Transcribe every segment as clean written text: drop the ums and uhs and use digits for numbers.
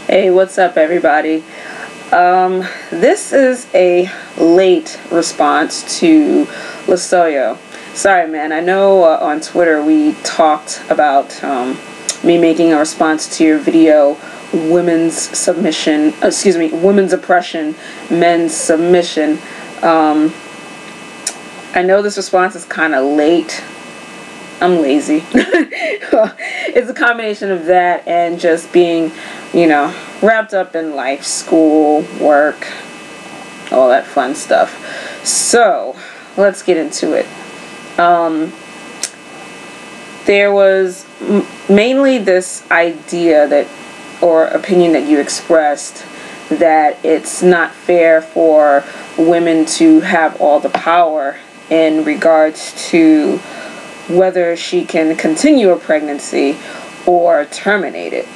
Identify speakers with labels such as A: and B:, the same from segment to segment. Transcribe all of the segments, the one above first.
A: Hey, what's up, everybody? This is a late response to Lasoyo. Sorry, man. I know on Twitter we talked about me making a response to your video, women's oppression, men's submission. I know this response is kind of late. I'm lazy. It's a combination of that and just being, wrapped up in life, school, work, all that fun stuff. So, let's get into it. There was mainly this idea or opinion that you expressed that it's not fair for women to have all the power in regards to whether she can continue a pregnancy or terminate it.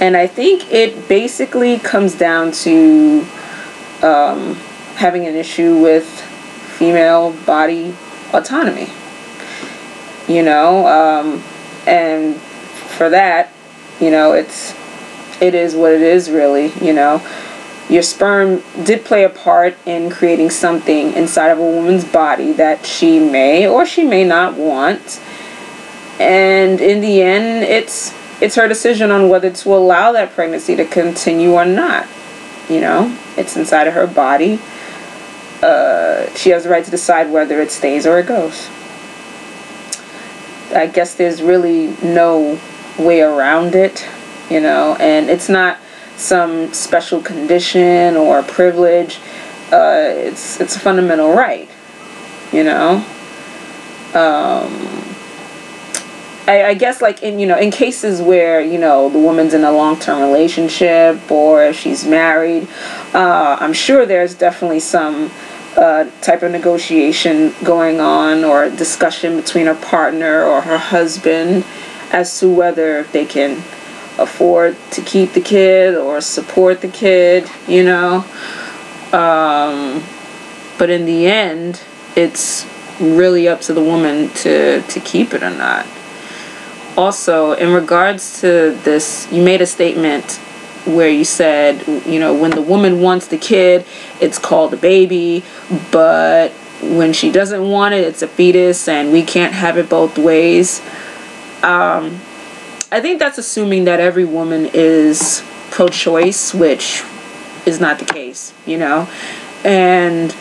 A: And I think it basically comes down to having an issue with female body autonomy. And for that, it is what it is, really. Your sperm did play a part in creating something inside of a woman's body that she may or she may not want. And in the end, it's her decision on whether to allow that pregnancy to continue or not. It's inside of her body. She has the right to decide whether it stays or it goes. I guess there's really no way around it, and it's not some special condition or privilege. It's a fundamental right, I guess in cases where the woman's in a long-term relationship or if she's married, I'm sure there's definitely some type of negotiation going on or discussion between her partner or her husband as to whether they can afford to keep the kid or support the kid, but in the end, it's really up to the woman to keep it or not. Also, in regards to this, you made a statement where you said, when the woman wants the kid, it's called a baby, but when she doesn't want it, it's a fetus, and we can't have it both ways. I think that's assuming that every woman is pro-choice, which is not the case, and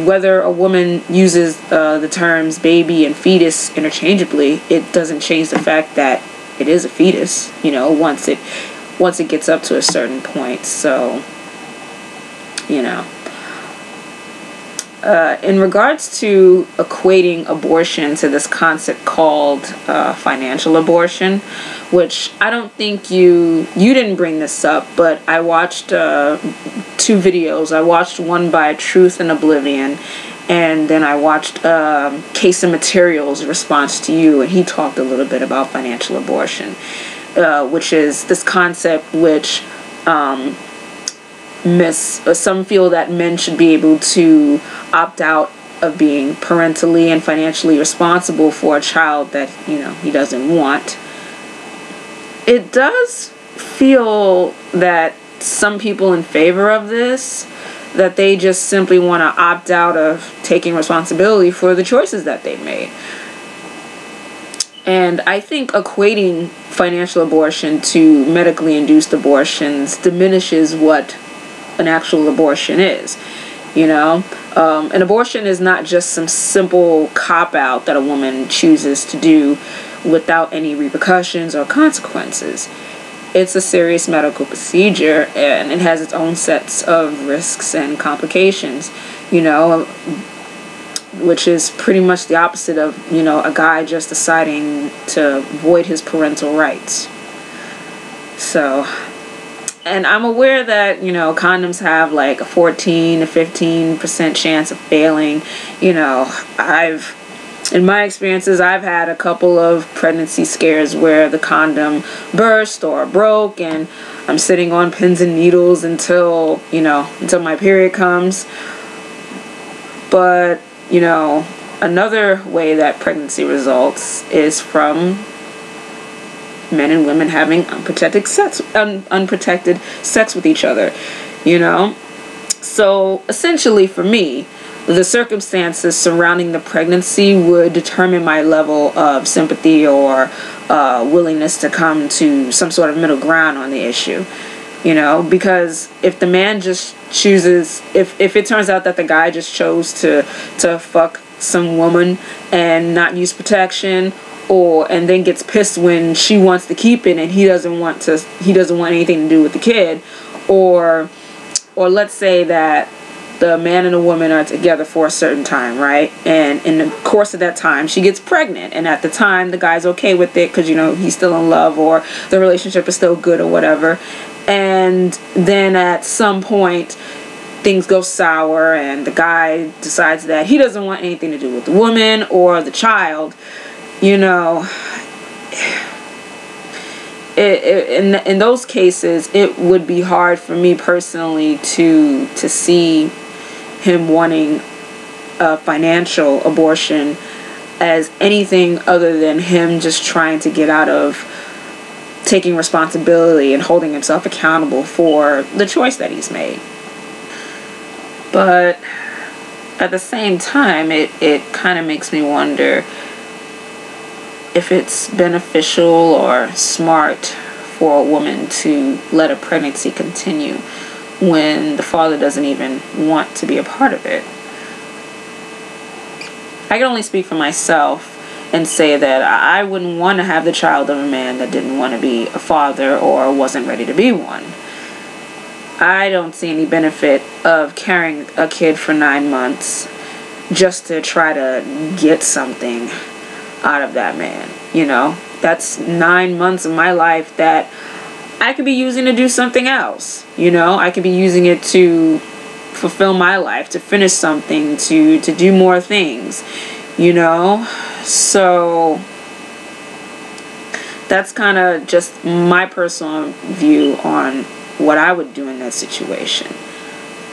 A: whether a woman uses the terms baby and fetus interchangeably, it doesn't change the fact that it is a fetus, once it gets up to a certain point. So, in regards to equating abortion to this concept called financial abortion, which I don't think you didn't bring this up, but I watched 2 videos. I watched one by Truth and Oblivion, and then I watched Case and Material's response to you, and he talked a little bit about financial abortion, which is this concept which some feel that men should be able to opt out of being parentally and financially responsible for a child that he doesn't want. It does feel that some people in favor of this, that they just simply want to opt out of taking responsibility for the choices that they've made. And I think equating financial abortion to medically induced abortions diminishes what an actual abortion is. An abortion is not just some simple cop-out that a woman chooses to do without any repercussions or consequences. It's a serious medical procedure, and it has its own sets of risks and complications, which is pretty much the opposite of, a guy just deciding to void his parental rights. So, and I'm aware that, condoms have like a 14 to 15% chance of failing. In my experiences, I've had a couple of pregnancy scares where the condom burst or broke, and I'm sitting on pins and needles until my period comes. But, another way that pregnancy results is from men and women having unprotected sex with each other, you know? So essentially for me, the circumstances surrounding the pregnancy would determine my level of sympathy or willingness to come to some sort of middle ground on the issue. You know, because if the man just chooses, if it turns out that the guy just chose to fuck some woman and not use protection, and then gets pissed when she wants to keep it and he doesn't want anything to do with the kid, or let's say that the man and the woman are together for a certain time, right? And in the course of that time, she gets pregnant. And at the time, the guy's okay with it because, you know, he's still in love or the relationship is still good or whatever. And then at some point, things go sour and the guy decides that he doesn't want anything to do with the woman or the child. You know, in those cases, it would be hard for me personally to see him wanting a financial abortion as anything other than him just trying to get out of taking responsibility and holding himself accountable for the choice that he's made. But at the same time, it kind of makes me wonder if it's beneficial or smart for a woman to let a pregnancy continue when the father doesn't even want to be a part of it. I can only speak for myself and say that I wouldn't want to have the child of a man that didn't want to be a father or wasn't ready to be one. I don't see any benefit of carrying a kid for 9 months just to try to get something out of that man. You know, that's 9 months of my life that I could be using to do something else. You know, I could be using it to fulfill my life, to finish something, to do more things, you know? So that's kind of just my personal view on what I would do in that situation.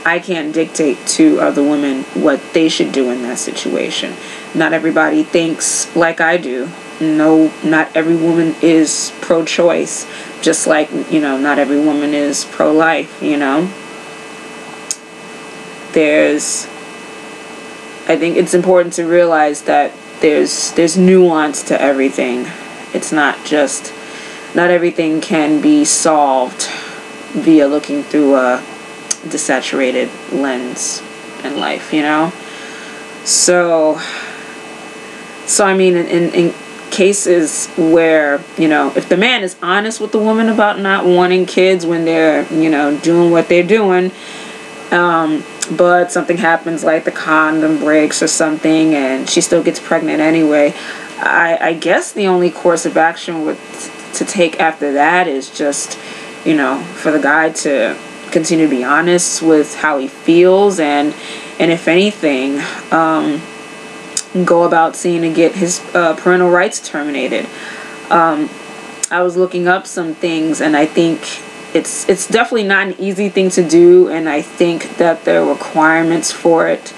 A: I can't dictate to other women what they should do in that situation. Not everybody thinks like I do. No, not every woman is pro-choice, just like, you know, not every woman is pro-life, you know. I think it's important to realize that there's nuance to everything. It's not everything can be solved via looking through a desaturated lens in life, you know. So I mean, in cases where, you know, if the man is honest with the woman about not wanting kids when they're, you know, doing what they're doing, but something happens like the condom breaks or something and she still gets pregnant anyway, I guess the only course of action to take after that is just, you know, for the guy to continue to be honest with how he feels and if anything, go about seeing to get his parental rights terminated. I was looking up some things and I think it's definitely not an easy thing to do, and I think that the requirements for it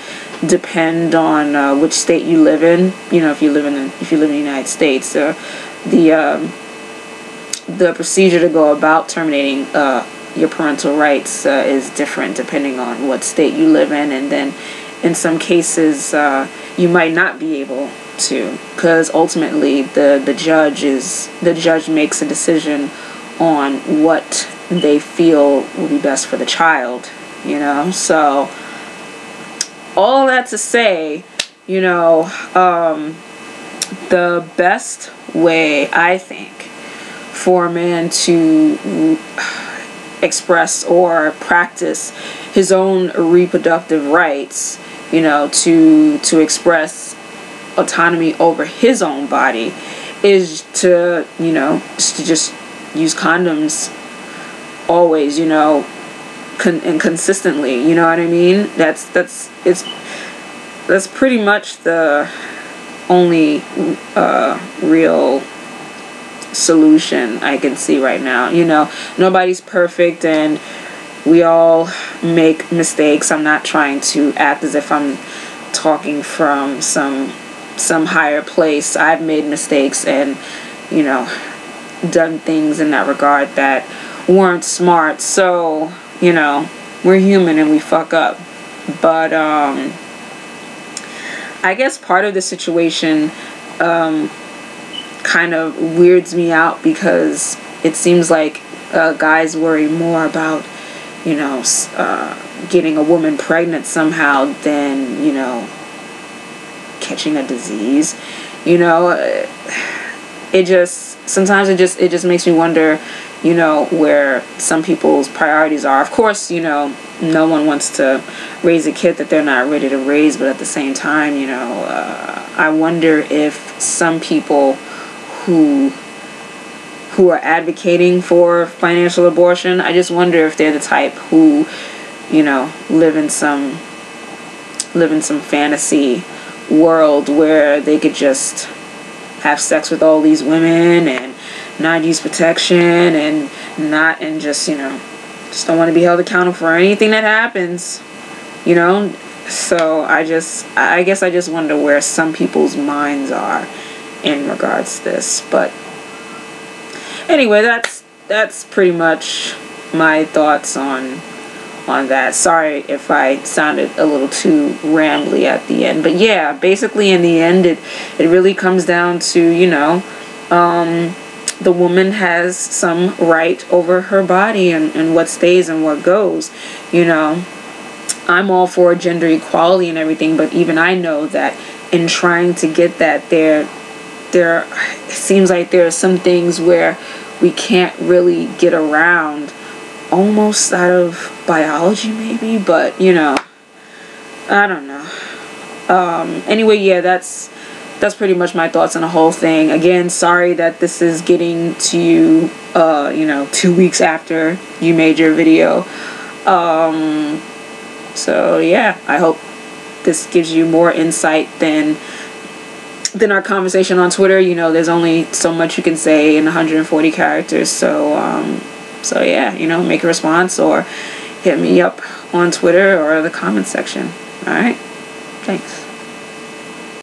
A: depend on which state you live in. You know, if you live in the United States, the procedure to go about terminating your parental rights is different depending on what state you live in, and then in some cases you might not be able to, because ultimately the judge makes a decision on what they feel will be best for the child, you know. So all that to say, you know, the best way I think for a man to express or practice his own reproductive rights, you know, to express autonomy over his own body is to, you know, to just use condoms always, you know, and consistently, you know what I mean? That's pretty much the only real solution I can see right now. You know, nobody's perfect and we all make mistakes. I'm not trying to act as if I'm talking from some higher place. I've made mistakes, and, you know, done things in that regard that weren't smart. So, you know, we're human and we fuck up. But I guess part of the situation kind of weirds me out, because it seems like guys worry more about, you know, getting a woman pregnant somehow than, you know, catching a disease. You know, it just sometimes it just makes me wonder, you know, where some people's priorities are. Of course, you know, no one wants to raise a kid that they're not ready to raise, but at the same time, you know, I wonder if some people who are advocating for financial abortion, I just wonder if they're the type who, you know, live in some fantasy world where they could just have sex with all these women and not use protection and just, you know, just don't want to be held accountable for anything that happens, you know. So I guess I just wonder where some people's minds are in regards to this. But anyway, that's pretty much my thoughts on that. Sorry if I sounded a little too rambly at the end, but yeah, basically in the end it really comes down to, you know, the woman has some right over her body and what stays and what goes. You know, I'm all for gender equality and everything, but even I know that in trying to get that, there it seems like there are some things where we can't really get around, almost out of biology maybe, but you know, I don't know. Anyway, yeah, that's pretty much my thoughts on the whole thing. Again, sorry that this is getting to you, you know, 2 weeks after you made your video. So yeah, I hope this gives you more insight than our conversation on Twitter. You know, there's only so much you can say in 140 characters. So yeah, you know, make a response or hit me up on Twitter or the comment section. All right, thanks.